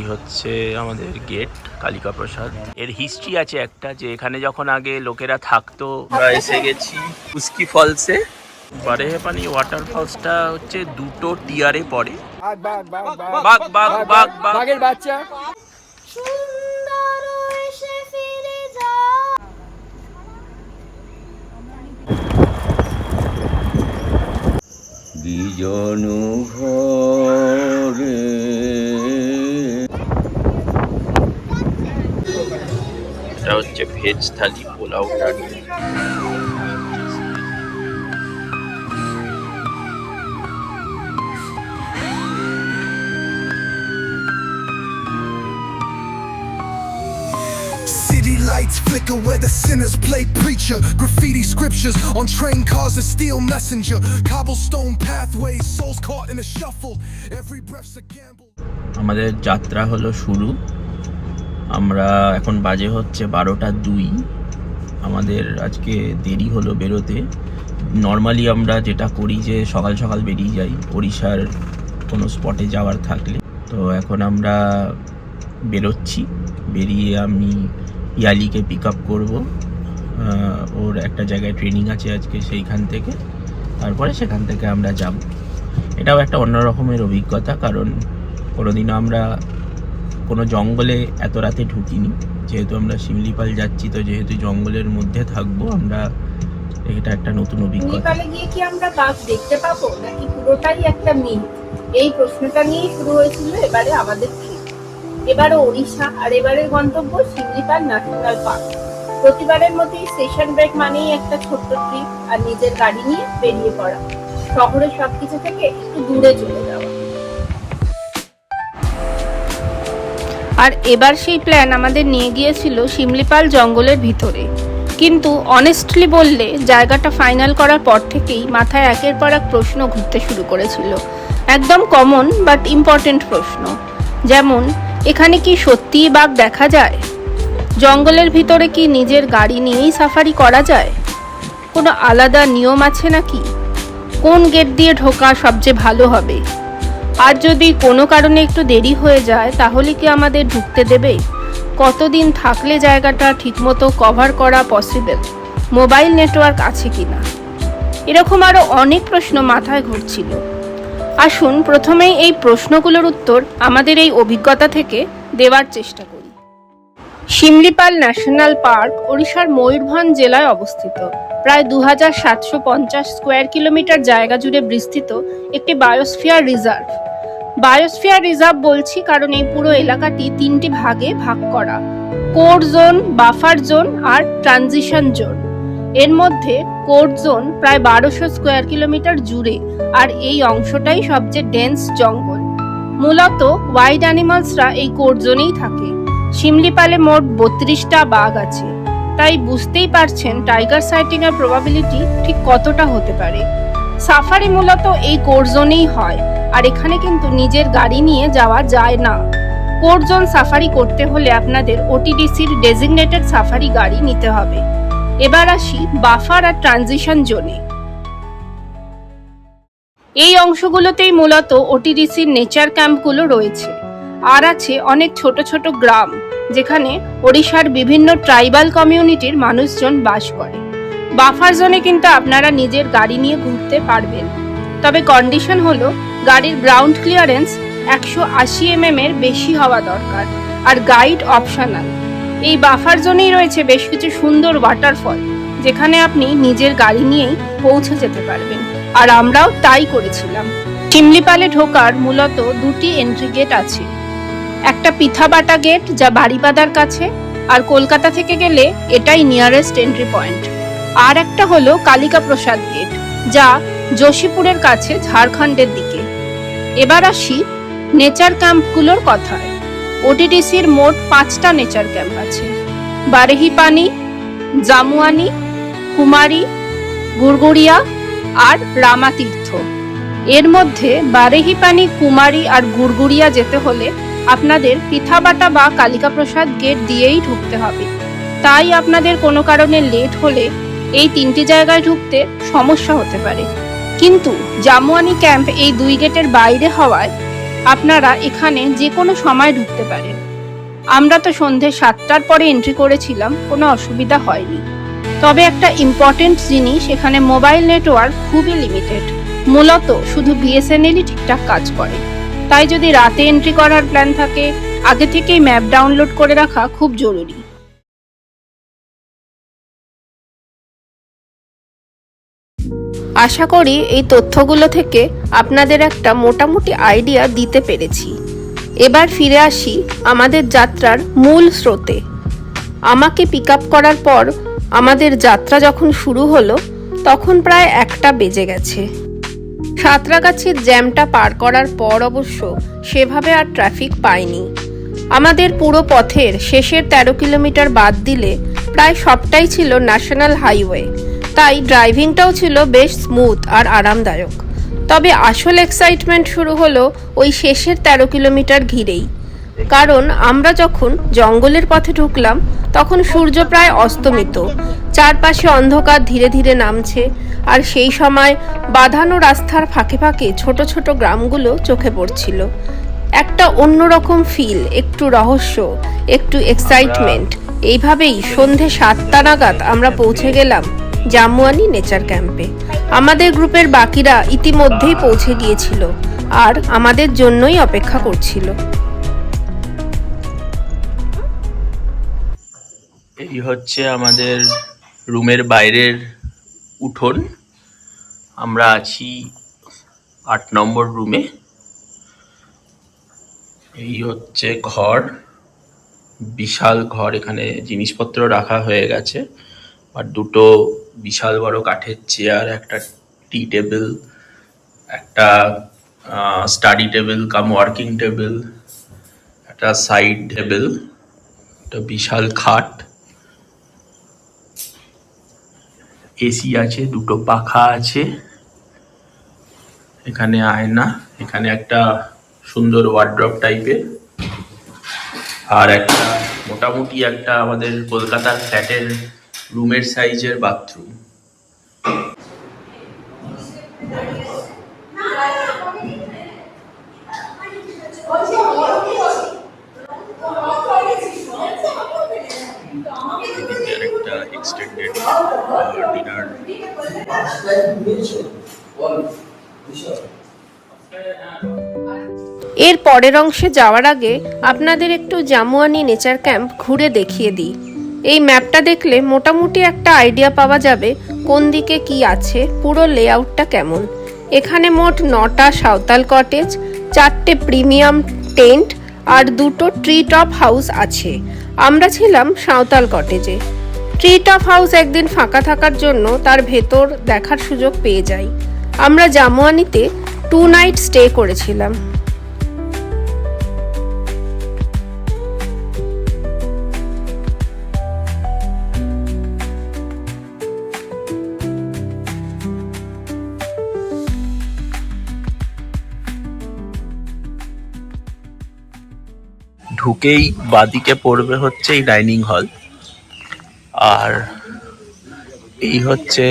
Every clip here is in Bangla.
হচ্ছে আমাদের গেট কালিকা প্রসাদ। এর হিস্ট্রি আছে একটা, যে এখানে যখন আগে লোকেরা থাকতো। আমরা এসে গেছি উস্কি ফলসে। বারেহে পানি ওয়াটার ফলসটা হচ্ছে দুটো টিয়ারে পড়ে। বাঘ বাঘ বাঘ বাঘের বাচ্চা। বিজন ঘরে এটা হচ্ছে veg thali, pulao thali. City lights flicker where the sinners play preacher. Graffiti scriptures on train cars and steel messenger. Cobblestone pathways, souls caught in a shuffle. Every breath's a gamble. আমাদের যাত্রা হলো শুরু। আমরা এখন বাজে হচ্ছে 12:02। আমাদের আজকে দেরি হলো বেরোতে। নর্মালি আমরা যেটা করি যে সকাল সকাল বেরিয়ে যাই ওড়িশার কোনো স্পটে যাওয়ার থাকলে। তো এখন আমরা বেরোচ্ছি। বেরিয়ে আমি ইয়ালিকে পিক আপ করবো। ওর একটা জায়গায় ট্রেনিং আছে আজকে, সেইখান থেকে তারপরে সেখান থেকে আমরা যাব। এটাও একটা অন্য রকমের অভিজ্ঞতা, কারণ কোনোদিনও আমরা কোনো জঙ্গলে এত রাতে ঢুকিনি। যেহেতু আমরা শিমলিপাল যাচ্ছি, তো যেহেতু জঙ্গলের মধ্যে থাকবো আমরা, এটা একটা নতুন অভিজ্ঞতা। শিমলিপালে গিয়ে কি আমরা বাঘ দেখতে পাবো নাকি পুরোটাই একটা মিথ? এই প্রশ্নটা নিয়েই শুরু হয়েছিল এবারে আমাদের ট্রিপ। এবারে ওড়িশা, আর এবারের গন্তব্য শিমলিপাল ন্যাশনাল পার্ক। প্রতিবারের মতোই সেশন ব্রেক মানেই একটা ছোট্ট ট্রিপ আর নিজের গাড়ি নিয়ে বেরিয়ে পড়া, শহরের সবকিছু থেকে একটু দূরে চলে যাওয়া। আর এবার সেই প্ল্যান আমাদের নিয়ে গিয়েছিল শিমলিপাল জঙ্গলের ভিতরে। কিন্তু অনেস্টলি বললে জায়গাটা ফাইনাল করার পর থেকেই মাথায় একের পর এক প্রশ্ন ঘুরতে শুরু করেছিল। একদম কমন বাট ইম্পর্টেন্ট প্রশ্ন, যেমন এখানে কি সত্যিই বাঘ দেখা যায়? জঙ্গলের ভিতরে কি নিজের গাড়ি নিয়েই সাফারি করা যায়? কোনো আলাদা নিয়ম আছে নাকি? কোন গেট দিয়ে ঢোকা সবচেয়ে ভালো হবে? আর যদি কোনো কারণে একটু দেরি হয়ে যায় তাহলে কি আমাদের ঢুকতে দেবে? কতদিন থাকলে জায়গাটা ঠিকমতো কভার করা পসিবল? মোবাইল নেটওয়ার্ক আছে কিনা? এরকম আরও অনেক প্রশ্ন মাথায় ঘুরছিল। আসুন প্রথমেই এই প্রশ্নগুলোর উত্তর আমাদের এই অভিজ্ঞতা থেকে দেওয়ার চেষ্টা করি। শিমলিপাল ন্যাশনাল পার্ক ওড়িশার ময়ূরভঞ্জ জেলায় অবস্থিত। প্রায় 2750 স্কোয়ার কিলোমিটার জায়গা জুড়ে বিস্তৃত একটি বায়োস্ফিয়ার রিজার্ভ। বায়োস্ফিয়ার রিজার্ভ বলছি কারণ এই পুরো এলাকাটি 3টি ভাগে ভাগ করা: কোর জোন, বাফার জোন আর ট্রানজিশন জোন। এর মধ্যে কোর জোন প্রায় 1200 স্কোয়ার কিলোমিটার জুড়ে, আর এই অংশটাই সবচেয়ে ডেন্স জঙ্গল। মূলত ওয়াইল্ড অ্যানিমালসরা এই কোর জোনেই থাকে। শিমলিপালে মোট 32টা বাঘ আছে, তাই বুঝতেই পারছেন টাইগার সাইটিং এর প্রবাবিলিটি ঠিক কতটা হতে পারে। সাফারি মূলত এই কোর জোনেই হয়, আর এখানে কিন্তু নিজের গাড়ি নিয়ে যাওয়া যায় না। কোর জোন সাফারি করতে হলে আপনাদের ওটিডিসির ডেজিগনেটেড সাফারি গাড়ি নিতে হবে। এবার আসি বাফার আর ট্রানজিশন জোনে। এই অংশগুলোতেই মূলত ওটিডিসির নেচার ক্যাম্পগুলো রয়েছে, আর আছে অনেক ছোট ছোট গ্রাম যেখানে ওড়িশার বিভিন্ন ট্রাইবাল কমিউনিটির মানুষজন বাস করে। বাফার জোনে কিন্তু আপনারা নিজের গাড়ি নিয়ে ঘুরতে পারবেন, তবে কন্ডিশন হলো গাড়ির গ্রাউন্ড ক্লিয়ারেন্স 180 mm এর বেশি হওয়া দরকার, আর গাইড অপশনাল। এই বাফার জোনেই রয়েছে বেশ কিছু সুন্দর ওয়াটারফল, যেখানে আপনি নিজের গাড়ি নিয়েই পৌঁছে যেতে পারবেন, আর আমরাও তাই করেছিলাম। শিমলিপালে ঢোকার মূলত 2টি এন্ট্রি গেট আছে। একটা পিথাবাটা গেট, যা বাড়িপাদার কাছে, আর কলকাতা থেকে গেলে এটাই নিয়ারেস্ট এন্ট্রি পয়েন্ট। আর একটা হলো কালিকা প্রসাদ গেট, যা যোশীপুরের কাছে, ঝাড়খণ্ডের দিকে। এবার আসি নেচার ক্যাম্পগুলোর কথায়। ওটিডিসির মোট 5টা নেচার ক্যাম্প আছে: বারেহি পানি, জামুয়ানি, কুমারী, গুড়গুড়িয়া আর রামাতীর্থ। এর মধ্যে বারেহি পানি, কুমারী আর গুড়গুড়িয়া যেতে হলে আপনাদের পিথাবাটা বা কালিকা প্রসাদ গেট দিয়েই ঢুকতে হবে। তাই আপনাদের কোনো কারণে লেট হলে এই 3টি জায়গায় ঢুকতে সমস্যা হতে পারে। কিন্তু জামুয়ানি ক্যাম্প এই 2 গেটের বাইরে হওয়ায় আপনারা এখানে যে কোনো সময় ঢুকতে পারেন। আমরা তো সন্ধে 7টার পরে এন্ট্রি করেছিলাম, কোনো অসুবিধা হয়নি। তবে একটা ইম্পর্টেন্ট জিনিস, এখানে মোবাইল নেটওয়ার্ক খুবই লিমিটেড, মূলত শুধু বিএসএনএলই ঠিকঠাক কাজ করে। তাই যদি রাতে এন্ট্রি করার প্ল্যান থাকে, আগে থেকেই ম্যাপ ডাউনলোড করে রাখা খুব জরুরি। আশা করি এই তথ্যগুলো থেকে আপনাদের একটা মোটামুটি আইডিয়া দিতে পেরেছি। এবার ফিরে আসি আমাদের যাত্রার মূল স্রোতে। আমাকে পিক আপ করার পর আমাদের যাত্রা যখন শুরু হলো, তখন প্রায় 1টা বেজে গেছে। সাঁতরাগাছির জ্যামটা পার করার পর অবশ্য সেভাবে আর ট্রাফিক পাইনি। আমাদের পুরো পথের শেষের 13 কিলোমিটার বাদ দিলে প্রায় সবটাই ছিল ন্যাশনাল হাইওয়ে, তাই ড্রাইভিংটাও ছিল বেশ স্মুথ আর আরামদায়ক। তবে আসল এক্সাইটমেন্ট শুরু হলো ওই শেষের 13 কিলোমিটার ঘিরেই, কারণ আমরা যখন জঙ্গলের পথে ঢুকলাম তখন সূর্য প্রায় অস্তমিত, চারপাশে অন্ধকার ধীরে ধীরে নামছে, আর সেই সময় বাঁধানো রাস্তার ফাঁকে ফাঁকে ছোট ছোট গ্রামগুলো চোখে পড়ছিল। একটা অন্যরকম ফিল, একটু রহস্য, একটু এক্সাইটমেন্ট। এইভাবেই সন্ধে 7টা নাগাদ আমরা পৌঁছে গেলাম জামুয়ানি নেচার ক্যাম্পে। আমাদের গ্রুপের বাকিরা ইতিমধ্যেই পৌঁছে গিয়েছিল আর আমাদের জন্যই অপেক্ষা করছিল। এই হচ্ছে আমাদের রুমের বাইরের উঠোন। আমরা আছি 8 নম্বর রুমে। এই হচ্ছে ঘর, বিশাল ঘর। এখানে জিনিসপত্র রাখা হয়ে গেছে, আর দুটো বিশাল বড় কাঠের চেয়ার, একটা টি টেবিল, একটা স্টাডি টেবিল কাম ওয়ার্কিং টেবিল, একটা সাইড টেবিল, একটা বিশাল খাট, এসি আছে, দুটো পাখা আছে, এখানে আয়না, এখানে একটা সুন্দর ওয়ার্ড্রপ টাইপের, আর একটা মোটামুটি একটা আমাদের কলকাতার ফ্ল্যাটের রুমের সাইজের বাথরুম। এদিকে আরেকটা এক্সটেন্ডেড ডিনার। এর পরের অংশে যাওয়ার আগে আপনাদের একটু জামুয়ানি নেচার ক্যাম্প ঘুরে দেখিয়ে দিই। এই ম্যাপটা দেখলে মোটামুটি একটা আইডিয়া পাওয়া যাবে কোন দিকে কি আছে, পুরো লেআউটটা কেমন। এখানে মোট 9টা সাঁওতাল কটেজ, 4টে প্রিমিয়াম টেন্ট আর 2টো ট্রি টপ হাউস আছে। আমরা ছিলাম সাঁওতাল কটেজে। ট্রি টপ হাউস একদিন ফাঁকা থাকার জন্য তার ভেতর দেখার সুযোগ পেয়ে যাই। আমরা জামুয়ানিতে 2 নাইট স্টে করেছিলাম। ঢুকেই বাদিকে পড়বে হচ্ছে এই ডাইনিং হল, আর এই হচ্ছে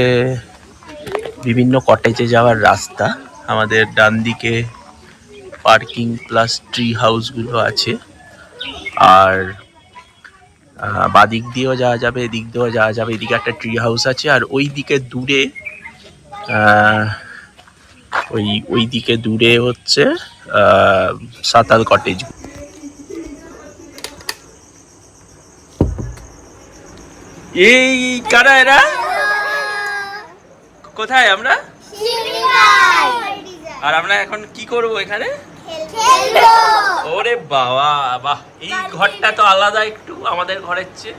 বিভিন্ন কটেজে যাওয়ার রাস্তা। আমাদের ডান দিকে পার্কিং প্লাস ট্রি হাউসগুলো আছে, আর বাদিক দিয়েও যাওয়া যাবে, এদিক দিয়েও যাওয়া যাবে। এদিকে একটা ট্রি হাউস আছে, আর ওই দিকে দূরে ওই দিকে দূরে হচ্ছে সাঁওতাল কটেজ। এই কারা এরা? কোথায় আমরা? আর আমরা এখন কি করব এখানে? ওরে বাবা, বাহ! এই ঘরটা তো আলাদা একটু আমাদের ঘরের চেয়ে।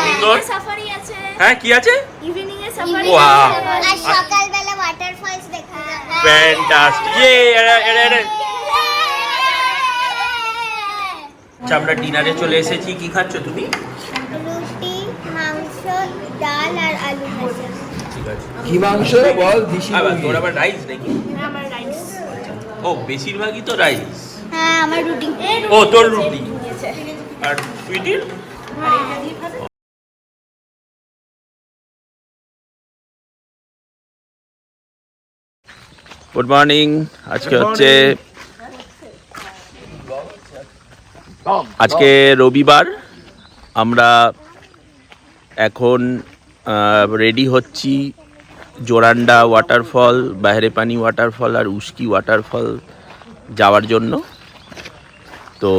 সুন্দর। সাফারি আছে। হ্যাঁ, কি আছে? ইভিনিং এ সাফারি ওয়াও, আছে। আর সকালবেলা ওয়াটারফলস দেখা যাবে। ফ্যান্টাস্টিক। আচ্ছা, আমরা ডিনারে চলে এসেছি। কি খাচ্ছ তুমি? রুটি, মাংস, ডাল আর আলু ভাজা। ঠিক আছে। কি মাংস বল দিশি আবার তোর আবার রাইস নাকি? আমার রাইস। ও, বেশিরভাগই তো রাইস। হ্যাঁ, আমার রুটি। ও, তোর রুটি। আর সুইটির? Good morning. আজকে হচ্ছে আজকে রবিবার, আমরা এখন রেডি হচ্ছি জোরান্ডা ওয়াটারফল, বাহরেপানি ওয়াটারফল আর উস্কি ওয়াটারফল যাওয়ার জন্য। তো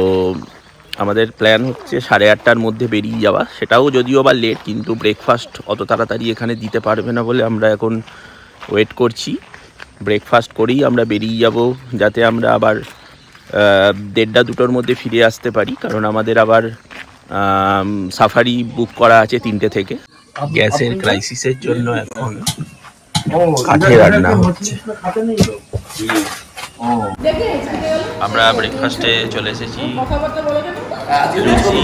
আমাদের প্ল্যান হচ্ছে 8:30টার মধ্যে বেরিয়ে যাওয়া, সেটাও যদিও বা লেট, কিন্তু ব্রেকফাস্ট অত তাড়াতাড়ি এখানে দিতে পারবে না বলে আমরা এখন ওয়েট করছি। ব্রেকফাস্ট করেই আমরা বেরিয়ে যাব, যাতে আমরা আবার 1:30-2টোর মধ্যে ফিরে আসতে পারি, কারণ আমাদের আবার সাফারি বুক করা আছে 3টে থেকে। গ্যাসের ক্রাইসিসের জন্য এখন কাঠে রান্না হচ্ছে। আমরা ব্রেকফাস্টে চলে এসেছি, লুচি,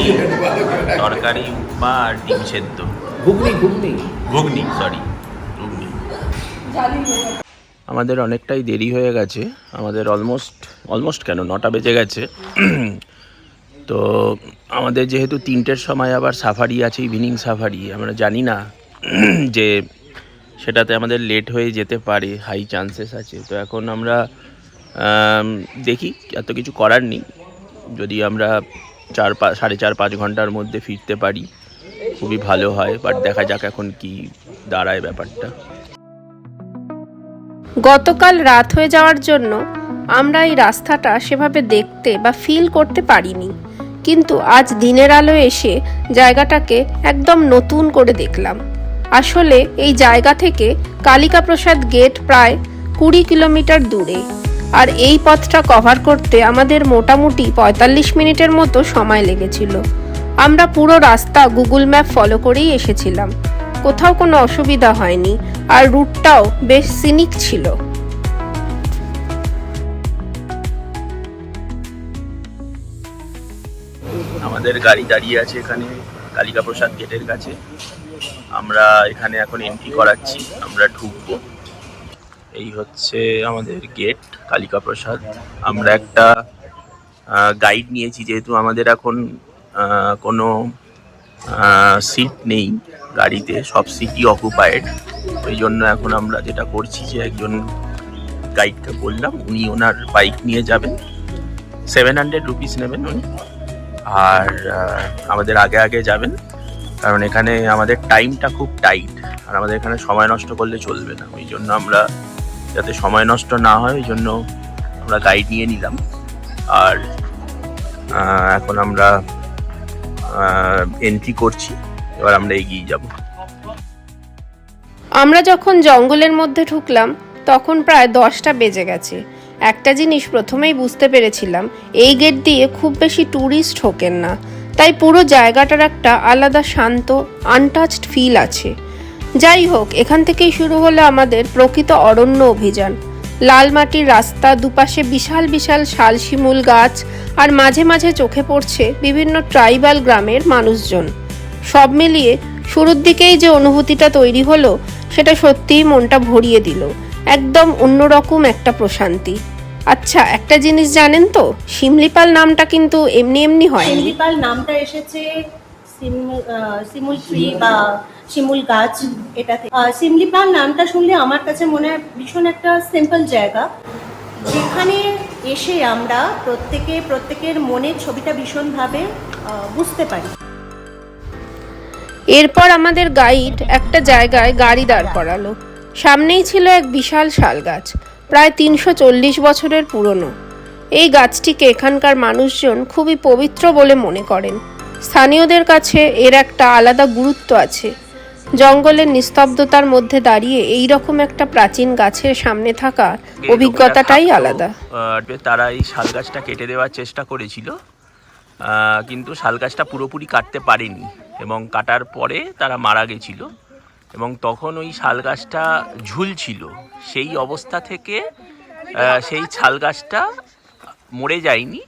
তরকারি, উপমা আর ডিম সেদ্ধ, ঘুগনি। আমাদের অনেকটাই দেরি হয়ে গেছে, আমাদের অলমোস্ট কেন 9টা বেজে গেছে। তো আমাদের যেহেতু 3টের সময় আবার সাফারি আছে, ইভিনিং সাফারি, আমরা জানি না যে সেটাতে আমাদের লেট হয়ে যেতে পারে, হাই চান্সেস আছে। তো এখন আমরা দেখি, এত কিছু করার নেই, যদি আমরা 4.5 ঘন্টার মধ্যে ফিরতে পারি খুবই ভালো হয়, বাট দেখা যাক এখন কি দাঁড়ায় ব্যাপারটা। গতকাল রাত হয়ে যাওয়ার জন্য আমরা এই রাস্তাটা সেভাবে দেখতে বা ফিল করতে পারিনি, কিন্তু আজ দিনের আলো এসে জায়গাটাকে একদম নতুন করে দেখলাম। আসলে এই জায়গা থেকে কালিকা প্রসাদ গেট প্রায় 20 কিলোমিটার দূরে, আর এই পথটা কভার করতে আমাদের মোটামুটি 45 মিনিটের মতো সময় লেগেছিল। আমরা পুরো রাস্তা গুগল ম্যাপ ফলো করেই এসেছিলাম, কোথাও কোনো অসুবিধা হয়নি, আর রুটটাও বেশ সিনিক ছিল। আমাদের গাড়ি দাঁড়িয়ে আছে এখানে কালিকা প্রসাদ গেটের কাছে, আমরা এখানে এখন এন্ট্রি করাচ্ছি, আমরা ঢুকবো। এই হচ্ছে আমাদের গেট কালিকা প্রসাদ। আমরা একটা গাইড নিয়েছি, যেহেতু আমাদের এখন কোনো সিট নেই গাড়িতে, সব সিটই অকুপায়েড। ওই জন্য এখন আমরা যেটা করছি যে একজন গাইডকে বললাম, উনি ওনার বাইক নিয়ে যাবেন, 700 রুপিস নেবেন উনি, আর আমাদের আগে যাবেন, কারণ এখানে আমাদের টাইমটা খুব টাইট, আর আমাদের এখানে সময় নষ্ট করলে চলবে না। ওই জন্য আমরা, যাতে সময় নষ্ট না হয়, ওই জন্য আমরা গাইড নিয়ে নিলাম। আর এখন আমরা এন্ট্রি করছি, এবার আমরা এগিয়ে যাব। আমরা যখন জঙ্গলের মধ্যে ঢুকলাম তখন প্রায় 10টা বেজে গেছে। একটা জিনিস প্রথমেই বুঝতে পেরেছিলাম, এই গেট দিয়ে খুব বেশি ট্যুরিস্ট ঢোকেন না, তাই পুরো জায়গাটার একটা আলাদা শান্ত আনটাচড ফিল আছে। যাই হোক, এখান থেকেই শুরু হলো আমাদের প্রকৃত অরণ্য অভিযান। লাল মাটির রাস্তা, দুপাশে বিশাল বিশাল শাল শিমুল গাছ, আর মাঝে মাঝে চোখে পড়ছে বিভিন্ন ট্রাইবাল গ্রামের মানুষজন। সব মিলিয়ে শুরুর দিকেই যে অনুভূতিটা তৈরি হলো, সেটা সত্যিই মনটা ভরিয়ে দিল, একদম অন্যরকম একটা প্রশান্তি। আচ্ছা, একটা জিনিস জানেন তো, শিমলিপাল নামটা কিন্তু এমনি এমনি হয়। শিমলিপাল নামটা এসেছে শিমুল ট্রি বা শিমুল গাছ, এটাতে। শিমলিপাল নামটা শুনলে আমার কাছে মনে হয় ভীষণ একটা সিম্পল জায়গা, যেখানে এসে আমরা প্রত্যেকের মনের ছবিটা ভীষণভাবে বুঝতে পারি। এরপর আমাদের গাইড একটা জায়গায় গাড়ি দাঁড় করালো। সামনেই ছিল এক বিশাল শাল গাছ, প্রায় 340 বছরের পুরনো। এই গাছটিকে এখানকার মানুষজন খুবই পবিত্র বলে মনে করেন। স্থানীয়দের কাছে এর একটা আলাদা গুরুত্ব আছে। জঙ্গলের নিস্তব্ধতার মধ্যে দাঁড়িয়ে এই রকম একটা প্রাচীন গাছের সামনে থাকা অভিজ্ঞতাটাই আলাদা। তারা এই শাল গাছটা কেটে দেওয়ার চেষ্টা করেছিল, কিন্তু শাল গাছটা পুরোপুরি কাটতে পারেনি, এবং কাটার পরে তারা মারা গেছিল, এবং তখন ওই শাল গাছটা ঝুলছিল। সেই অবস্থা থেকে সেই শাল গাছটা মরে যায়নি,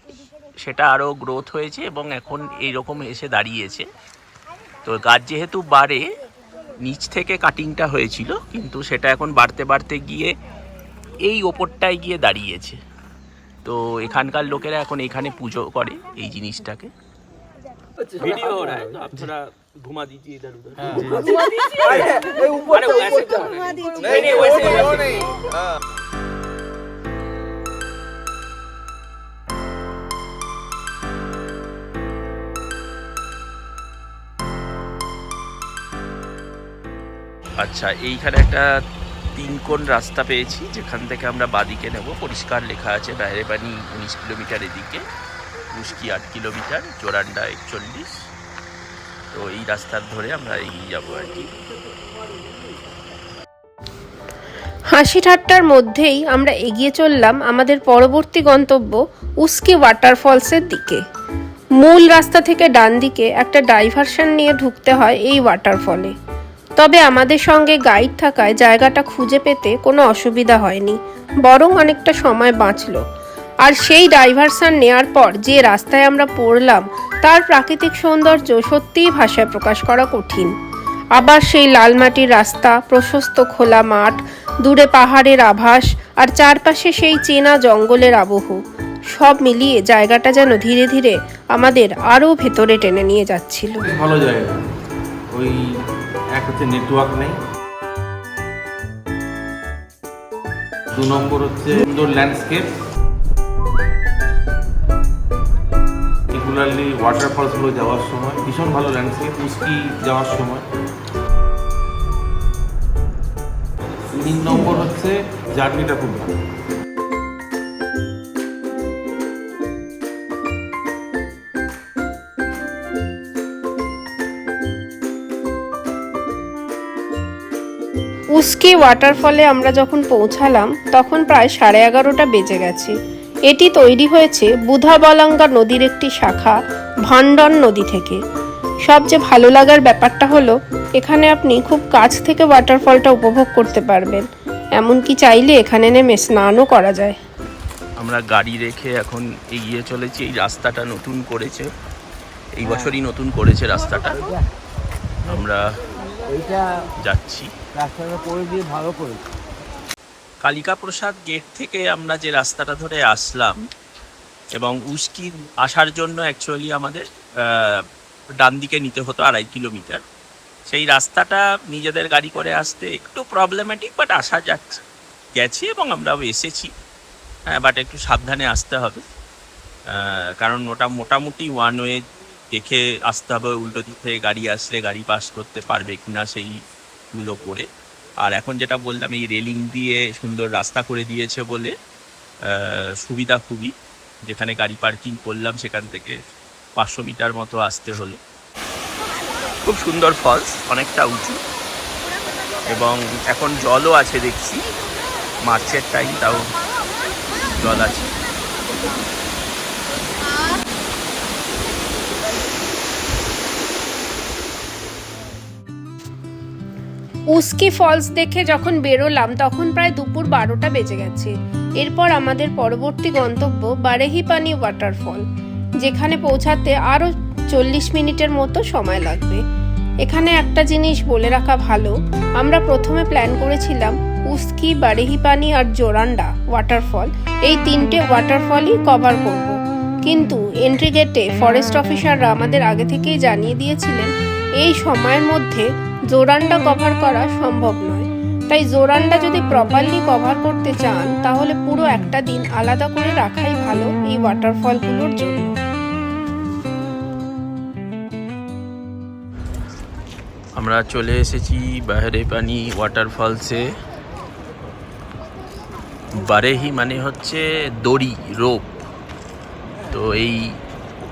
সেটা আরও গ্রোথ হয়েছে এবং এখন এইরকম এসে দাঁড়িয়েছে। তো গাছ যেহেতু বাড়ে, নিচ থেকে কাটিংটা হয়েছিল, কিন্তু সেটা এখন বাড়তে বাড়তে গিয়ে এই ওপরটায় গিয়ে দাঁড়িয়েছে। তো এখানকার লোকেরা এখন এখানে পুজো করে এই জিনিসটাকে। ভিডিও हो रहा है, आप थोड़ा घुमा दीजिए इधर उधर। अरे वैसे घुमा दीजिए, नहीं वैसे नहीं। আচ্ছা, এইখানে একটা 3 কোণ রাস্তা পেয়েছি, যেখান থেকে আমরা বাদিকে নেব। পরিষ্কার লেখা আছে বাহেরেপানি 19 কিলোমিটার এদিকে, উস্কি 8 কিলোমিটার, জোরান্ডা 41। তো এই রাস্তার ধরে আমরা এগিয়ে যাবো আর কি। হাসি ঠাট্টার মধ্যেই আমরা এগিয়ে চললাম আমাদের পরবর্তী গন্তব্য উস্কি ওয়াটারফলসের দিকে। মূল রাস্তা থেকে ডান দিকে একটা ডাইভারশন নিয়ে ঢুকতে হয় এই ওয়াটারফলে। তবে আমাদের সঙ্গে গাইড থাকায় জায়গাটা খুঁজে পেতে কোনো অসুবিধা হয়নি, বরং অনেকটা সময় বাঁচল। আর সেই ডাইভারশন নেওয়ার পর যে রাস্তায় আমরা পড়লাম তার প্রাকৃতিক সৌন্দর্য সত্যিই ভাষায় প্রকাশ করা কঠিন। আবার সেই লাল মাটির রাস্তা, প্রশস্ত খোলা মাঠ, দূরে পাহাড়ের আভাস, আর চারপাশে সেই চেনা জঙ্গলের আবহ, সব মিলিয়ে জায়গাটা যেন ধীরে ধীরে আমাদের আরও ভেতরে টেনে নিয়ে যাচ্ছিল। ভালো জায়গা। ওই এক হচ্ছে নেটওয়ার্ক নেই, 2 নম্বর হচ্ছে সুন্দর ল্যান্ডস্কেপ, রেগুলারলি ওয়াটারফলসগুলো যাওয়ার সময় ভীষণ ভালো ল্যান্ডস্কেপ, উস্কি যাওয়ার সময়। 3 নম্বর হচ্ছে জার্নিটা খুব ভালো। উস্কি ওয়াটারফলে আমরা যখন পৌঁছালাম তখন প্রায় 11:30 বেজে গেছে। এটি তৈরি হয়েছে বুধাবলাঙ্গা নদীর একটি শাখা ভান্ডন নদী থেকে। সবচেয়ে ভালো লাগার ব্যাপারটা হলো এখানে আপনি খুব কাছ থেকে ওয়াটারফলটা উপভোগ করতে পারবেন, এমনকি চাইলে এখানে নেমে স্নানও করা যায়। আমরা গাড়ি রেখে এখন এগিয়ে চলেছি। এই রাস্তাটা নতুন করেছে, এই বছরই নতুন করেছে রাস্তাটা। আমরা যাচ্ছি কালিকা প্রসাদ গেট থেকে। আমরা যে রাস্তাটা ধরে আসলাম এবং উস্কি আসার জন্য অ্যাকচুয়ালি আমাদের ডান দিকে নিতে হতো 2.5 কিলোমিটার। সেই রাস্তাটা নিজেদের গাড়ি করে আসতে একটু প্রবলেম্যাটিক, বাট আসা যাচ্ছে, গেছি এবং আমরাও এসেছি। হ্যাঁ, বাট একটু সাবধানে আসতে হবে, কারণ ওটা মোটামুটি ওয়ান ওয়ে দেখে আসতে হবে। উল্টো দিক থেকে গাড়ি আসলে গাড়ি পাস করতে পারবে কিনা সেইগুলো করে। আর এখন যেটা বললাম, এই রেলিং দিয়ে সুন্দর রাস্তা করে দিয়েছে বলে সুবিধা খুবই। যেখানে গাড়ি পার্কিং করলাম সেখান থেকে 500 মিটার মতো আসতে হলো। খুব সুন্দর ফলস, অনেকটা উঁচু, এবং এখন জলও আছে দেখছি। মার্চের টাইম, তাও জল আছে। উস্কি ফলস দেখে যখন বেরোলাম তখন প্রায় দুপুর 12টা বেজে গেছে। এরপর আমাদের পরবর্তী গন্তব্য বারেহিপানি ওয়াটারফল, যেখানে পৌঁছাতে আরও 40 মিনিটের মতো সময় লাগবে। এখানে একটা জিনিস বলে রাখা ভালো, আমরা প্রথমে প্ল্যান করেছিলাম উস্কি, বারেহিপানি আর জোরান্ডা ওয়াটারফল, এই 3টে ওয়াটারফলই কভার করব। কিন্তু এন্ট্রি গেটে ফরেস্ট অফিসাররা আমাদের আগে থেকেই জানিয়ে দিয়েছিলেন এই সময়ের মধ্যে জোরান্ডা কভার করা সম্ভব নয়। তাই জোরান্ডা যদি প্রপারলি কভার করতে চান তাহলে পুরো একটা দিন আলাদা করে রাখাই ভালো এই ওয়াটারফলগুলোর জন্য। আমরা চলে এসেছি বাহেরেপানি ওয়াটারফলসে। বারেহি মানে হচ্ছে দড়ি, রোপ। তো এই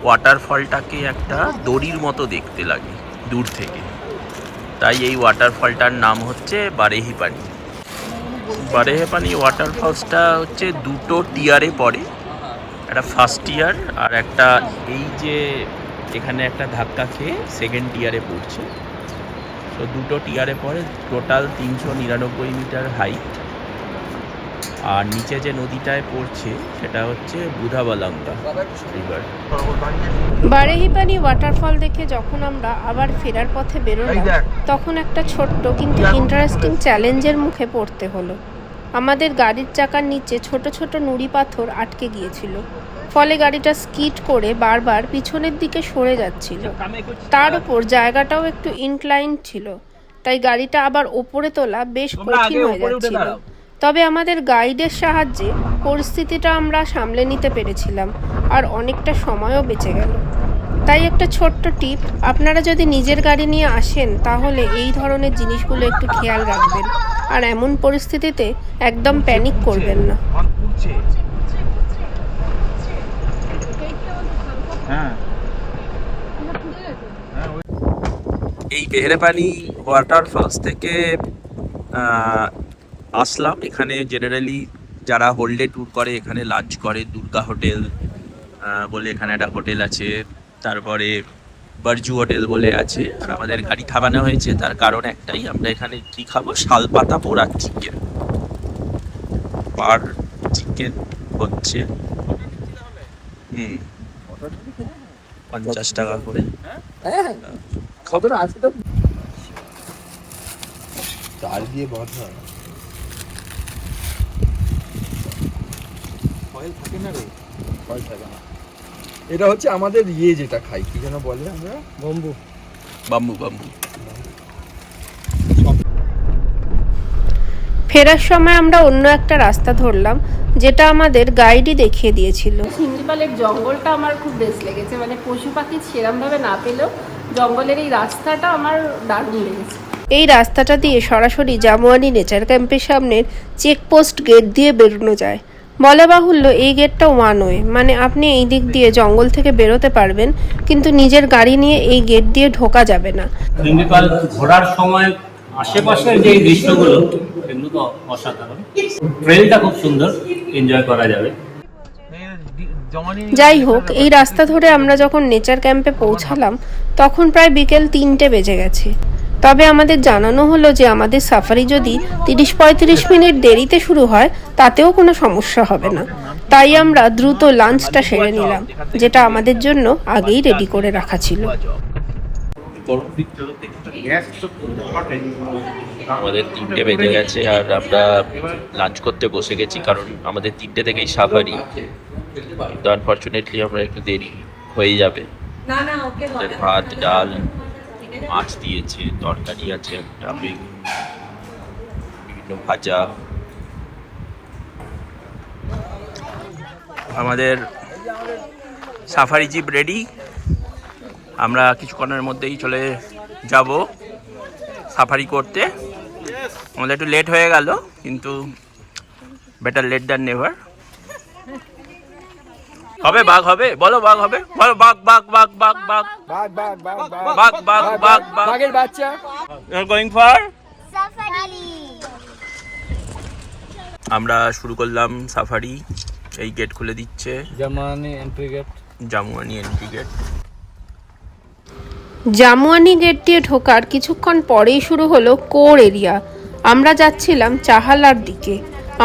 ওয়াটারফলটাকে একটা দড়ির মতো দেখতে লাগে দূর থেকে, তাই এই ওয়াটারফলটার নাম হচ্ছে বারেহিপানি। বারেহিপানি ওয়াটারফলসটা হচ্ছে 2টো টিয়ারে পড়ে, একটা ফার্স্ট টিয়ার আর একটা এই যে এখানে একটা ধাক্কা খেয়ে সেকেন্ড টিয়ারে পড়ছে। তো 2টো টিয়ারে পড়ে, টোটাল 399 মিটার হাইট। আর নিচে যে নদীটায় পড়ছে সেটা হচ্ছে বুধাবলাঙ্গা রিভার। বারেহিপানি ওয়াটারফল দেখে যখন আমরা আবার ফেরার পথে বেরোলাম তখন একটা ছোট্ট কিন্তু ইন্টারেস্টিং চ্যালেঞ্জের মুখে পড়তে হলো। আমাদের গাড়ির চাকার নিচে ছোট ছোট নুড়ি পাথর আটকে গিয়েছিল, ফলে গাড়িটা স্কিড করে বারবার পিছনের দিকে সরে যাচ্ছিল। তার উপর জায়গাটাও একটু ইনক্লাইন ছিল, তাই গাড়িটা আবার ওপরে তোলা বেশ কঠিন হয়ে যাচ্ছিল। তবে আমাদের গাইডের সাহায্যে পরিস্থিতিটা আমরা সামলে নিতে পেরেছিলাম আর অনেকটা সময়ও বেঁচে গেল। তাই একটা ছোট্ট টিপ, আপনারা যদি নিজের গাড়ি নিয়ে আসেন তাহলে এই ধরনের জিনিসগুলো একটু খেয়াল রাখবেন আর এমন পরিস্থিতিতে একদম প্যানিক করবেন না। এই বেহেরেপানি ওয়াটারফলস থেকে আসলাম। এখানে জেনারেলি যারা হোলডে ট্যুর করে এখানে লাঞ্চ করে। দুর্গা হোটেল বলে এখানে একটা হোটেল আছে, তারপরে বারজু হোটেল বলে আছে। আর আমাদের গাড়ি থামানো হয়েছে তার কারণ একটাই, আমরা এখানে কি খাবো, শালপাতা পোড়া চিকেন। পার চিকেন হচ্ছে 50 টাকা করে। কতটা আছে তো তার দিয়ে বাঁধা ফয়েল থাকে না রে, ফল থাকে না। এটা হচ্ছে আমাদের যেটা খাই, কি যেন বলে আমরা, বাম্বু। ফেরার সময় আমরা অন্য একটা রাস্তা ধরলাম, যেটা আমাদের গাইডই দেখিয়ে দিয়েছিল। শিমলিপালের জঙ্গলটা আমার খুব বেশ লেগেছে, মানে পশু পাখি সেরমভাবে না পেলেও জঙ্গলের এই রাস্তাটা আমার দারুণ লেগেছে। এই রাস্তাটা দিয়ে সরাসরি জামুয়ানি নেচার ক্যাম্পের সামনের চেকপোস্ট গেট দিয়ে বেরোনো যায়। বলা বাহুল্য এই গেটটা ওয়ান ওয়ে, মানে আপনি এই দিক দিয়ে জঙ্গল থেকে বেরোতে পারবেন, কিন্তু নিজের গাড়ি নিয়ে এই গেট দিয়ে ঢোকা যাবে না। শিমলিপাল ঘোরার সময় আশেপাশের যে দৃশ্যগুলো সেগুলো তো অসাধারণ। ট্রেলটা খুব সুন্দর, এনজয় করা যাবে। যাই হোক, এই রাস্তা ধরে আমরা যখন নেচার ক্যাম্পে পৌঁছালাম তখন প্রায় বিকেল 3টে বেজে গেছে। তবে আমাদের জানানো হলো যে আমাদের সাফারি যদি 30-35 মিনিট দেরিতে শুরু হয় তাতেও কোনো সমস্যা হবে না। তাই আমরা দ্রুত লাঞ্চটা সেরে নিলাম, যেটা আমাদের জন্য আগেই রেডি করে রাখা ছিল। আমাদের 3টে বেজে গেছে আর আমরা লাঞ্চ করতে বসে গেছি, কারণ আমাদের 3টে থেকেই সাফারি। তো আনফর্চুনেটলি আমরা একটু দেরি হয়ে যাবে। ভাত, ডাল, মাছ দিয়েছে, তরকারি আছে, বিভিন্ন ভাজা। আমাদের সাফারি জিপ রেডি, আমরা কিছুক্ষণের মধ্যেই চলে যাব সাফারি করতে। আমাদের একটু লেট হয়ে গেল, কিন্তু বেটার লেট দ্যান নেভার। হবে বাঘ হবে, বলো বাঘ হবে, বলো বাঘ বাঘ বাঘ বাঘ বাঘ বাঘ বাঘ বাঘ বাঘ বাঘ বাঘ বাঘ। বাঘের বাচ্চা। You are going for safari. আমরা শুরু করলাম সাফারি। এই গেট খুলে দিচ্ছে, Jamani entry gate. Jamuani entry gate. Jamuani gate দিয়ে ঢোকার কিছুক্ষণ পরেই শুরু হলো কোর এরিয়া। আমরা যাচ্ছিলাম চাহালার দিকে।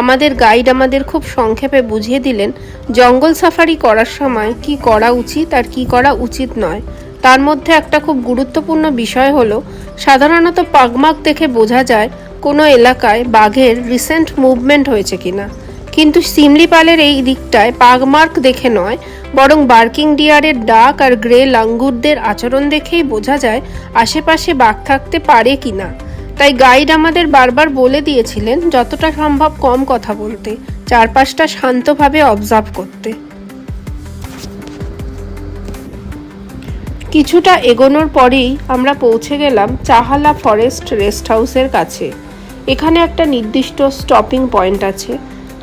আমাদের গাইড আমাদের খুব সংক্ষেপে বুঝিয়ে দিলেন জঙ্গল সাফারি করার সময় কি করা উচিত আর কি করা উচিত নয়। তার মধ্যে একটা খুব গুরুত্বপূর্ণ বিষয় হলো, সাধারণত পাগমার্ক দেখে বোঝা যায় কোনো এলাকায় বাঘের রিসেন্ট মুভমেন্ট হয়েছে কিনা, কিন্তু শিমলিপালের এই দিকটায় পাগমার্ক দেখে নয়, বরং বার্কিং ডিয়ারের ডাক আর গ্রে লাঙ্গুরদের আচরণ দেখেই বোঝা যায় আশেপাশে বাঘ থাকতে পারে কিনা। তাই গাইড আমাদের বারবার বলে দিয়েছিলেন যতটা সম্ভব কম কথা বলতে, চারপাশটা শান্তভাবে অবজার্ভ করতে। কিছুটা এগোনোর পরেই আমরা পৌঁছে গেলাম চাহালা ফরেস্ট রেস্ট হাউসের কাছে। এখানে একটা নির্দিষ্ট স্টপিং পয়েন্ট আছে,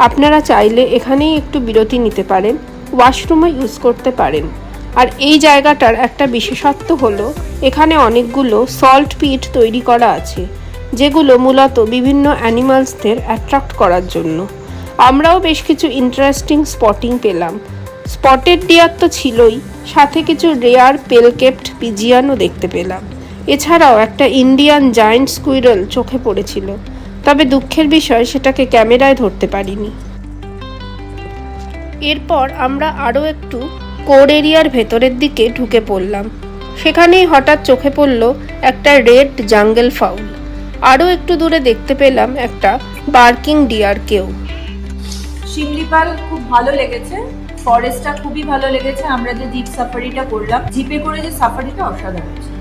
আপনারা চাইলে এখানেই একটু বিরতি নিতে পারেন, ওয়াশরুমও ইউজ করতে পারেন। আর এই জায়গাটার একটা বিশেষত্ব হলো এখানে অনেকগুলো সল্ট পিট তৈরি করা আছে, যেগুলো মূলত বিভিন্ন অ্যানিমালসদের অ্যাট্রাক্ট করার জন্য। আমরাও বেশ কিছু ইন্টারেস্টিং স্পটিং পেলাম। স্পটেড ডিয়ার তো ছিলই, সাথে কিছু রেয়ার পেলকেপ্ট পিজিয়ানও দেখতে পেলাম। এছাড়াও একটা ইন্ডিয়ান জায়ান্ট স্কুইরল চোখে পড়েছিল, তবে দুঃখের বিষয় সেটাকে ক্যামেরায় ধরতে পারিনি। এরপর আমরা আরও একটু কোর এরিয়ার ভেতরের দিকে ঢুকে পড়লাম। সেখানেই হঠাৎ চোখে পড়ল একটা রেড জাঙ্গল ফাউল। আরও একটু দূরে দেখতে পেলাম একটা বার্কিং ডিয়ারকেও। শিমলিপাল খুব ভালো লেগেছে, ফরেস্টটা খুবই ভালো লেগেছে। আমরা যে জিপ সাফারিটা করলাম, জিপে করে যে সাফারিটা অসাধারণ ছিল।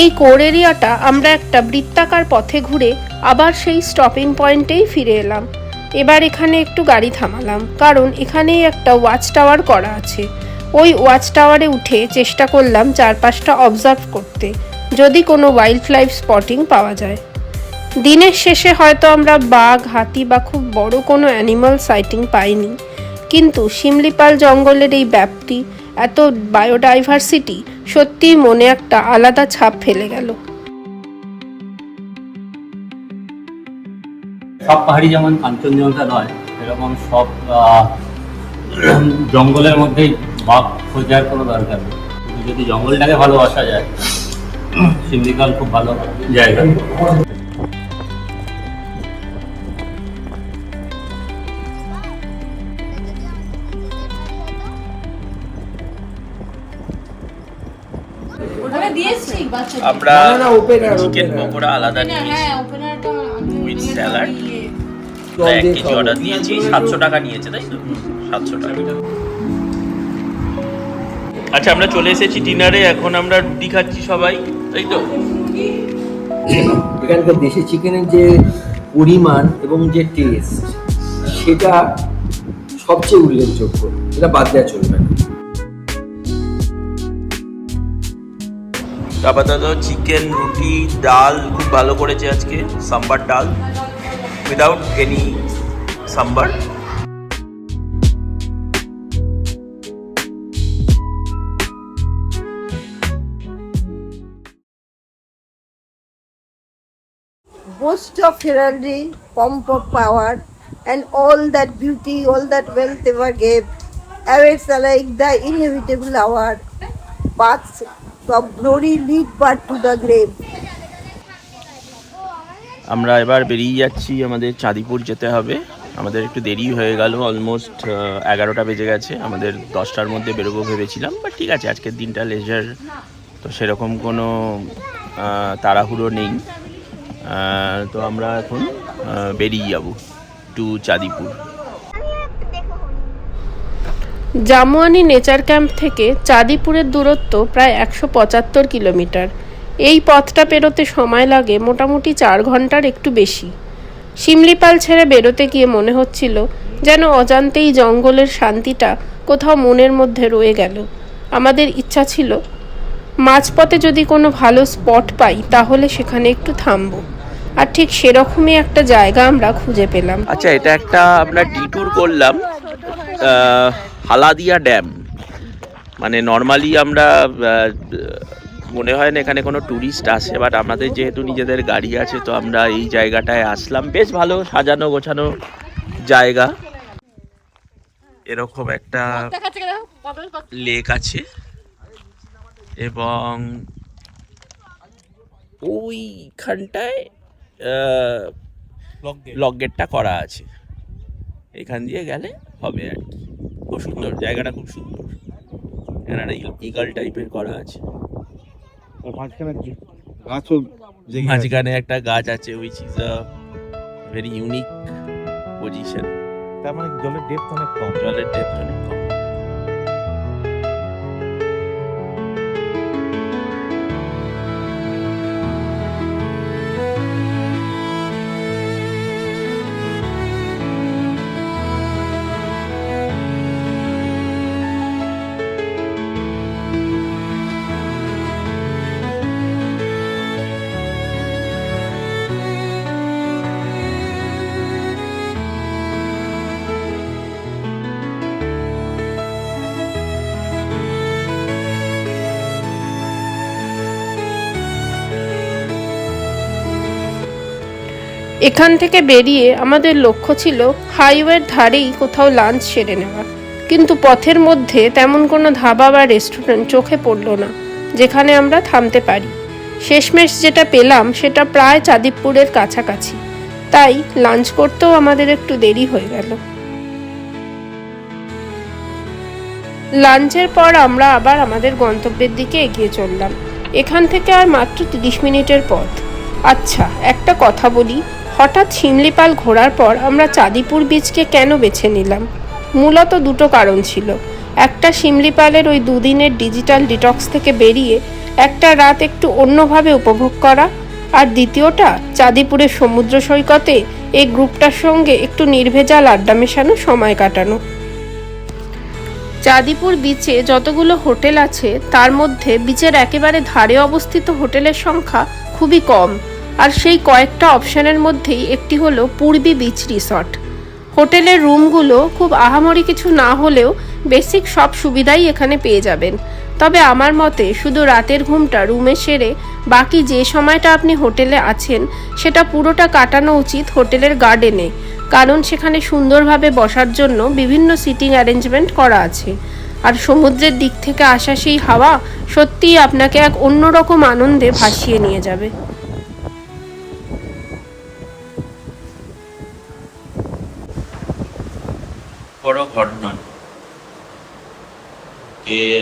এই কোর এরিয়াটা আমরা একটা বৃত্তাকার পথে ঘুরে আবার সেই স্টপিং পয়েন্টেই ফিরে এলাম। এবার এখানে একটু গাড়ি থামালাম, কারণ এখানেই একটা ওয়াচ টাওয়ার করা আছে। ওই ওয়াচ টাওয়ারে উঠে চেষ্টা করলাম চারপাশটা অবজার্ভ করতে, যদি কোনো ওয়াইল্ড লাইফ স্পটিং পাওয়া যায়। দিনের শেষে হয়তো আমরা বাঘ, হাতি বা খুব বড় কোনো অ্যানিমাল সাইটিং পাইনি, কিন্তু শিমলিপাল জঙ্গলের এই ব্যাপ্তি, এত বায়োডাইভার্সিটি সত্যিই মনে একটা আলাদা ছাপ ফেলে গেল। সব পাহাড়ি যেমন কাঞ্চনজঙ্ঘা নয়, এরকম সব জঙ্গলের মধ্যেই বাঘ খোঁজার কোনো দরকার নেই। কিন্তু যদি জঙ্গলটাকে ভালোবাসা যায়, শিমলিপাল খুব ভালো জায়গা। আমরা না, opener, চিকেন opener। পকোড়া আলাদা নিয়েছি উইথ স্যালাড, জল 1 দিয়ে কেজি খাবো। অর্ডার দিয়েছি। 700 টাকা নিয়েছে, তাই তো? 700 টাকা। আচ্ছা, আমরা চলে এসেছি ডিনারে। এখন আমরা রুটি খাচ্ছি সবাই, তাই তো? এখানকার দেশি চিকেনের যে পরিমাণ এবং যে টেস্ট, সেটা সবচেয়ে উল্লেখযোগ্য, এটা বাদ দেওয়া চলবে না। আপাতত চিকেন, রুটি, ডাল খুব ভালো করেছে আজকে। সাম্বার ডাল without any sambar. boast of heraldry, pomp of power, and all that beauty, all that wealth ever gave, awaits alike the inevitable hour. Paths of glory lead but to the grave. আমরা এবার বেরিয়ে যাচ্ছি, আমাদের চাঁদিপুর যেতে হবে। আমাদের একটু দেরি হয়ে গেল, অলমোস্ট 11টা বেজে গেছে। আমাদের 10টার মধ্যে বেরোবো ভেবেছিলাম, বাট ঠিক আছে, আজকের দিনটা লেজার, তো সেরকম কোনো তাড়াহুড়ো নেই। তো আমরা এখন বেরিয়ে যাব টু চাঁদিপুর। জামুয়ানি নেচার ক্যাম্প থেকে চাঁদিপুরের দূরত্ব প্রায় 175 কিলোমিটার। এই পথটা পেরোতে সময় লাগে মোটামুটি 4 ঘন্টার একটু বেশি। শিমলিপাল ছেড়ে বেরোতে গিয়ে মনে হচ্ছিল যেন অজান্তেই জঙ্গলের শান্তিটা কোথাও মনের মধ্যে রয়ে গেল। আমাদের ইচ্ছা ছিল মাঝপথে যদি কোনো ভালো স্পট পাই তাহলে সেখানে একটু থামবো, আর ঠিক সেরকমই একটা জায়গা আমরা খুঁজে পেলাম। আচ্ছা, এটা একটা আমরা ডিট্যুর করলাম হালাদিয়া ড্যাম। মানে নর্মালি আমরা মনে হয় না এখানে কোনো ট্যুরিস্ট আসে, বাট আমাদের যেহেতু নিজেদের গাড়ি আছে, তো আমরা এই জায়গাটায় আসলাম। বেশ ভালো সাজানো গোছানো জায়গা। এরকম একটা লেক আছে এবং ওইখানটায় লক গেটটা করা আছে। এখান দিয়ে গেলে হবে আর কি। খুব সুন্দর জায়গাটা, খুব সুন্দর। এখানে একটা ইগল টাইপের করা আছে, মাঝখানে একটা গাছ আছে, which is a very unique position. তার মানে জলের ডেপথ অনেক কম। জলের ডেপথ অনেক কম। এখান থেকে বেরিয়ে আমাদের লক্ষ্য ছিল হাইওয়ের ধারেই কোথাও লাঞ্চ সেরে নেওয়া, কিন্তু পথের মধ্যে তেমন কোনো ধাবা বা রেস্টুরেন্ট চোখে পড়ল না যেখানে আমরা থামতে পারি। শেষমেশ যেটা পেলাম সেটা প্রায় চাঁদিপুরের কাছাকাছি, তাই লাঞ্চ করতেও আমাদের একটু দেরি হয়ে গেল। লাঞ্চের পর আমরা আবার আমাদের গন্তব্যের দিকে এগিয়ে চললাম। এখান থেকে আর মাত্র 30 মিনিটের পথ। আচ্ছা, একটা কথা বলি, হঠাৎ শিমলিপাল ঘোরার পর আমরা চাঁদিপুর বিচকে কেন বেছে নিলাম? মূলত দুটো কারণ ছিল। একটা, শিমলিপালের ওই 2 দিনের ডিজিটাল ডিটক্স থেকে বেরিয়ে একটা রাত একটু অন্যভাবে উপভোগ করা, আর দ্বিতীয়টা চাঁদিপুরের সমুদ্র সৈকতে এই গ্রুপটার সঙ্গে একটু নির্ভেজাল আড্ডা মেশানো সময় কাটানো। চাঁদিপুর বিচে যতগুলো হোটেল আছে তার মধ্যে বিচের একেবারে ধারে অবস্থিত হোটেলের সংখ্যা খুবই কম, আর সেই কয়েকটা অপশানের মধ্যেই একটি হলো পূর্বী বিচ রিসর্ট। হোটেলের রুমগুলো খুব আহামরি কিছু না হলেও বেসিক সব সুবিধাই এখানে পেয়ে যাবেন। তবে আমার মতে শুধু রাতের ঘুমটা রুমে সেরে বাকি যে সময়টা আপনি হোটেলে আছেন সেটা পুরোটা কাটানো উচিত হোটেলের গার্ডেনে, কারণ সেখানে সুন্দরভাবে বসার জন্য বিভিন্ন সিটিং অ্যারেঞ্জমেন্ট করা আছে। আর সমুদ্রের দিক থেকে আসা সেই হাওয়া সত্যিই আপনাকে এক অন্যরকম আনন্দে ভাসিয়ে নিয়ে যাবে। বড় ঘর নয়,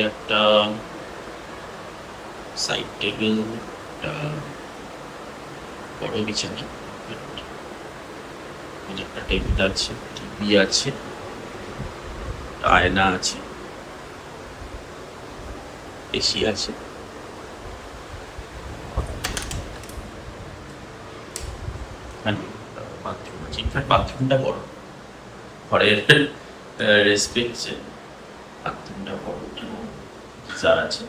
একটা সাইড টেবিল, বড় বিছানা, একটা টেবিল আছে, টিভি আছে, আয়না আছে, এসি আছে। বাথরুম আছে, ইনফ্যাক্ট বাথরুমটা বড়, ঘরের রেসপেক্ট বাথরুমটা বড়, গিজার আছে।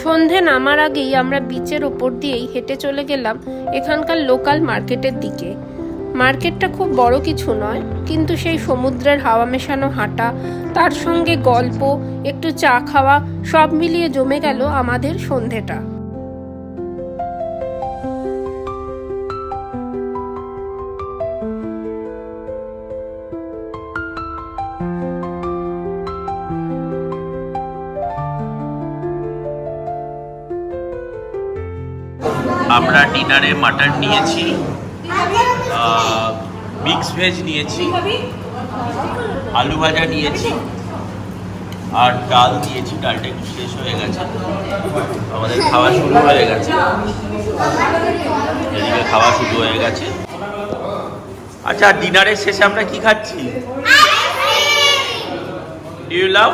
সন্ধে নামার আগেই আমরা বিচের ওপর দিয়েই হেঁটে চলে গেলাম এখানকার লোকাল মার্কেটের দিকে। মার্কেটটা খুব বড় কিছু নয়, কিন্তু সেই সমুদ্রের হাওয়া মেশানো হাঁটা, তার সঙ্গে গল্প, একটু চা খাওয়া, সব মিলিয়ে জমে গেল আমাদের সন্ধেটা। আমরা ডিনারে মাটন নিয়েছি, মিক্স ভেজ নিয়েছি, আলু ভাজা নিয়েছি, আর ডাল নিয়েছি। ডালটা একটু শেষ হয়ে গেছে, আমাদের খাওয়া শুরু হয়ে গেছে, এদিকে খাওয়া শুরু হয়ে গেছে। আচ্ছা, ডিনারের শেষে আমরা কি খাচ্ছি? Do you love?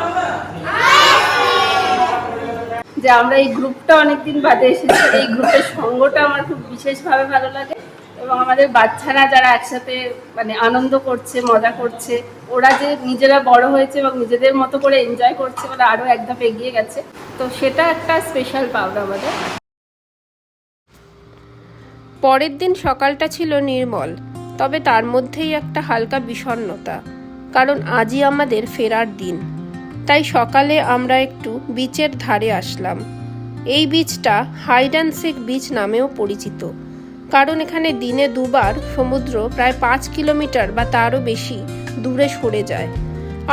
যে আমরা এই গ্রুপটা অনেকদিন বাদে এসেছি, এই গ্রুপের সঙ্গটা আমার খুব বিশেষভাবে ভালো লাগে, এবং আমাদের বাচ্চারা যারা একসাথে মানে আনন্দ করছে, মজা করছে, ওরা যে নিজেরা বড় হয়েছে এবং নিজেদের মতো করে এনজয় করছে, মানে আরও এক ধাপ এগিয়ে গেছে, তো সেটা একটা স্পেশাল পাওনা আমাদের। পরের দিন সকালটা ছিল নির্মল, তবে তার মধ্যেই একটা হালকা বিষণ্ণতা, কারণ আজই আমাদের ফেরার দিন। তাই সকালে আমরা একটু বিচের ধারে আসলাম। এই বিচটা হাইড অ্যান্ড সিক বিচ নামেও পরিচিত, কারণ এখানে দিনে দুবার সমুদ্র প্রায় 5 কিলোমিটার বা তারও বেশি দূরে সরে যায়।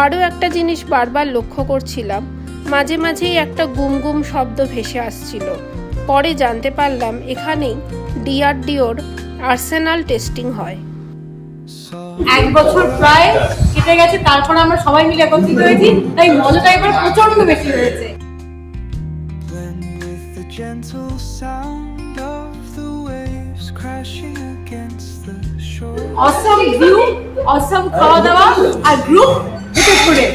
আরও একটা জিনিস বারবার লক্ষ্য করছিলাম, মাঝে মাঝেই একটা গুম গুম শব্দ ভেসে আসছিল। পরে জানতে পারলাম এখানেই ডিআরডিওর আর্সেনাল টেস্টিং হয়। 1 বছর প্রায় কেটে গেছে, তারপর আমরা সবাই মিলে একত্রিত হয়েছি, তাই মজাটা এবার প্রচন্ড বেশি হয়েছে। অসম ভিউ, অসম খাওয়া দাওয়া আর গ্রুপ ঘুরে।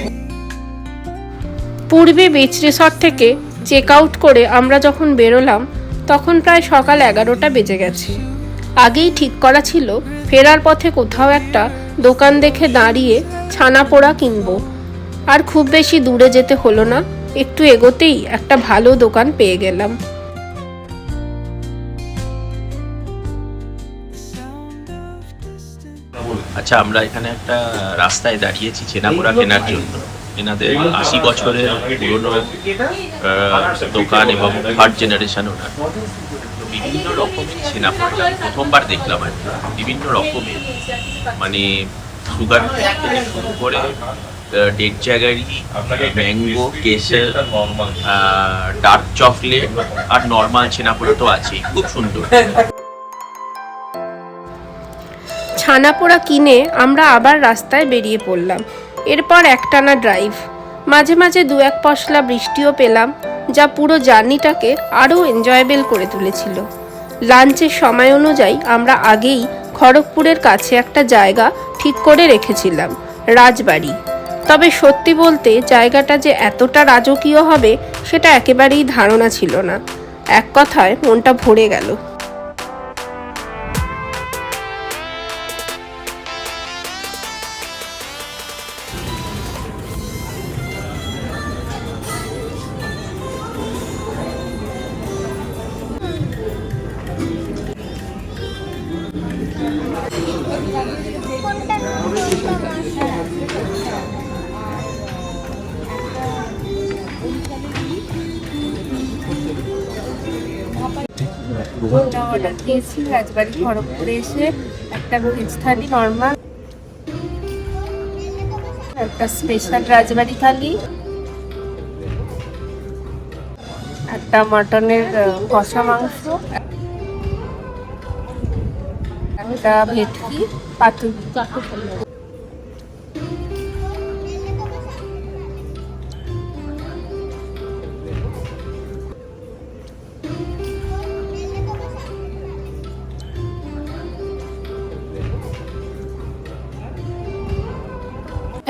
পূর্বী বিচ রিসর্ট থেকে চেক আউট করে আমরা যখন বেরোলাম তখন প্রায় সকাল 11টা বেজে গেছে। আগেই ঠিক করা ছিল ফেরার পথে কোথাও একটা দোকান দেখে দাঁড়িয়ে ছানা পোড়া কিনবো, আর খুব বেশি দূরে যেতে হলো না, একটু এগোতেই একটা ভালো দোকান পেয়ে গেলাম। আচ্ছা, আমরা এখানে একটা রাস্তায় দাঁড়িয়েছি ছেনাপোড়া কেনার জন্য। এনাদের 80 বছরের পুরনো দোকান এবং 3rd জেনারেশন ওনার। বিভিন্ন রকমের ছেনাপোড়া প্রথমবার দেখলাম আর কি, বিভিন্ন রকমের, মানে সুগার থেকে শুরু করে ডেট জ্যাগারি, ম্যাঙ্গো, কেশর, ডার্ক চকলেট আর নর্মাল ছেনাপোড়া তো আছেই, খুব সুন্দর। ছানাপোড়া কিনে আমরা আবার রাস্তায় বেরিয়ে পড়লাম। এরপর একটানা ড্রাইভ, মাঝে মাঝে 2-1 পশলা বৃষ্টিও পেলাম, যা পুরো জার্নিটাকে আরও এনজয়েবল করে তুলেছিল। লাঞ্চের সময় অনুযায়ী আমরা আগেই খড়গপুরের কাছে একটা জায়গা ঠিক করে রেখেছিলাম, রাজবাড়ি। তবে সত্যি বলতে জায়গাটা যে এতটা রাজকীয় হবে সেটা একেবারেই ধারণা ছিল না। এক কথায় মনটা ভরে গেল। অর্ডার দিয়েছি রাজবাড়ি খড়গপুরে এসে, একটা ভেজ থালি নর্মাল, একটা স্পেশাল রাজবাড়ি থালি, একটা মটনের কষা মাংস, একটা ভেটকি পাতুরি।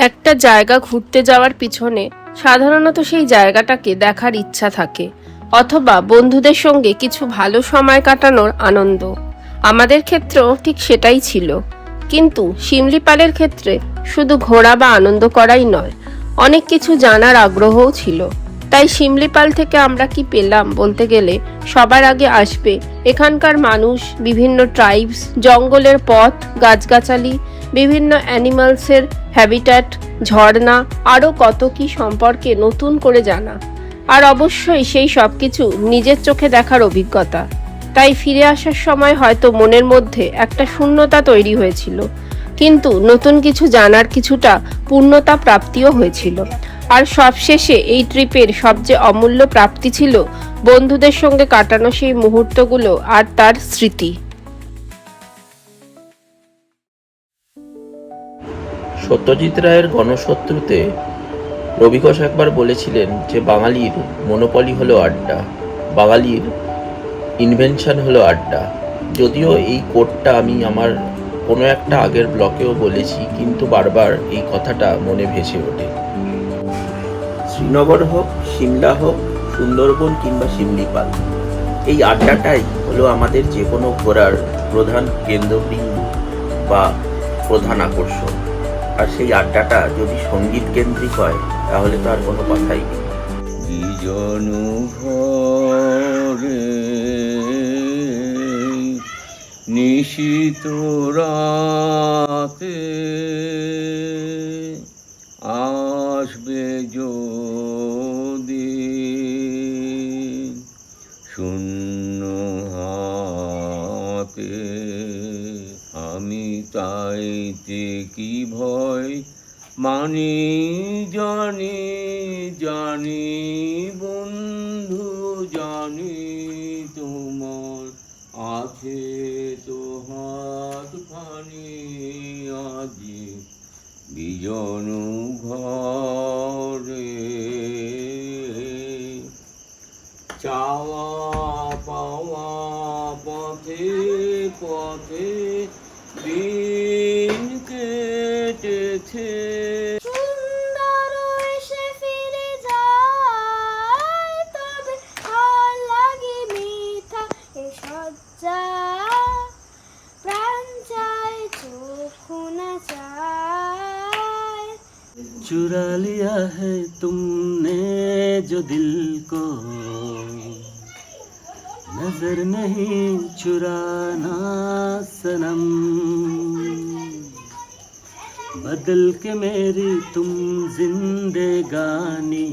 একটা জায়গা ঘুরতে যাওয়ার পিছনে সাধারণত সেই জায়গাটাকে দেখার ইচ্ছা থাকে, অথবা বন্ধুদের সঙ্গে কিছু ভালো সময় কাটানোর আনন্দ। আমাদের ক্ষেত্রেও ঠিক সেটাই ছিল। কিন্তু শিমলিপালের ক্ষেত্রে শুধু ঘোরা বা আনন্দ করাই নয়, অনেক কিছু জানার আগ্রহও ছিল। তাই শিমলিপাল থেকে আমরা কি পেলাম বলতে গেলে সবার আগে আসবে এখানকার মানুষ, বিভিন্ন ট্রাইবস, জঙ্গলের পথ, গাছগাছালি, বিভিন্ন অ্যানিমালসের হ্যাবিট্যাট, ঝর্ণা, আরও কত কি সম্পর্কে নতুন করে জানা, আর অবশ্যই সেই সব কিছু নিজের চোখে দেখার অভিজ্ঞতা। তাই ফিরে আসার সময় হয়তো মনের মধ্যে একটা শূন্যতা তৈরি হয়েছিল, কিন্তু নতুন কিছু জানার কিছুটা পূর্ণতা প্রাপ্তিও হয়েছিল। আর সবশেষে এই ট্রিপের সবচেয়ে অমূল্য প্রাপ্তি ছিল বন্ধুদের সঙ্গে কাটানো সেই মুহূর্তগুলো আর তার স্মৃতি। সত্যজিৎ রায়ের গণশত্রুতে রবি ঘোষ একবার বলেছিলেন যে বাঙালির মনোপলি হলো আড্ডা, বাঙালির ইনভেনশন হলো আড্ডা। যদিও এই কোটটা আমি আমার কোনো একটা আগের ব্লকেও বলেছি, কিন্তু বারবার এই কথাটা মনে ভেসে ওঠে। শ্রীনগর হোক, সিমলা হোক, সুন্দরবন কিংবা শিমলিপাল, এই আড্ডাটাই হলো আমাদের যে কোনো ঘোরার প্রধান কেন্দ্রবিন্দু বা প্রধান আকর্ষণ। আর সেই আড্ডাটা যদি সঙ্গীত কেন্দ্রিক হয় তাহলে তো আর কোনো কথাই নেই। বিজন ঘরে নিশীত রাতে আসবে যদি শূন্য হাতে, আমি তাইতে কি ভয় মানি জানি জানি বন্ধু জানি, তোমার আছে তো হাত খানি আজি বিজন ঘরে। চাওয়া পাওয়া পথে পথে দিন কেটেছে। সুন্দর এসে ফিরে যায়, তবে আর লাগে মিঠা এ সজ্জা, প্রাণ চায় চোখ না চায়। चुरा लिया है तुमने जो दिल को, नजर नहीं चुराना सनम, बदल के मेरी तुम जिंदगानी,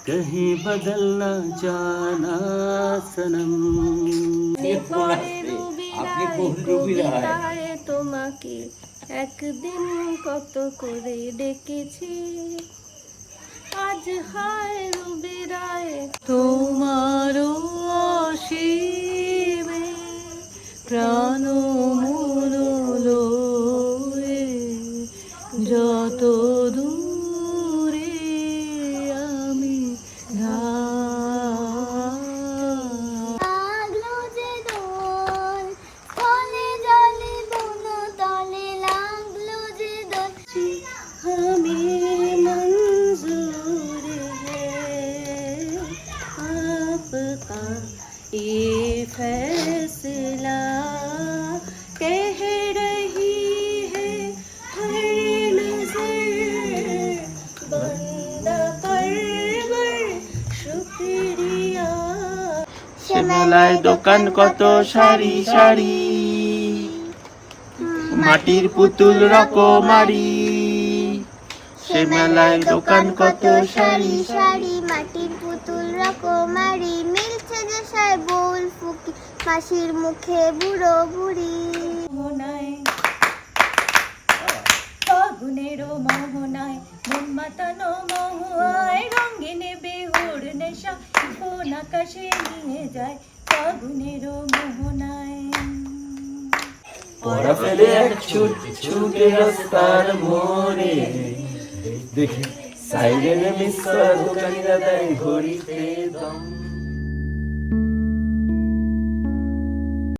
कहीं बदल ना जाना सनम। তোমাকে একদিন কত করে ডেকেছি, আজ হায় রবি রায় তোমার অসীমে প্রাণ মুরলো যত দূরে আমি লাগলো যে দোল का ये फैसला कह रही है हर नजर बंदा परवर शुक्रिया। সে মেলায় দোকান কত সারি সারি, মাটির পুতুল রকমারি। সে মেলায় দোকান কত সারি সারি মাটির পুতুল রকমারি, মিলছে যে সাই বউল ফুকি মাসির মুখে বুড়ো বুড়ি। মোহনায় ফাগুনেরও মোহনায় মন মাতানো মহুয়ায়, রঙিনে বেহুর নেশা কোন আকাশে নিয়ে যায় ফাগুনেরও মোহনায়। পড়া ফেলে এক ছুটে রাস্তার মোড়ে, দেখি সাইরেন মিস করা দোকানিরা দেয় ঘড়িতে দম।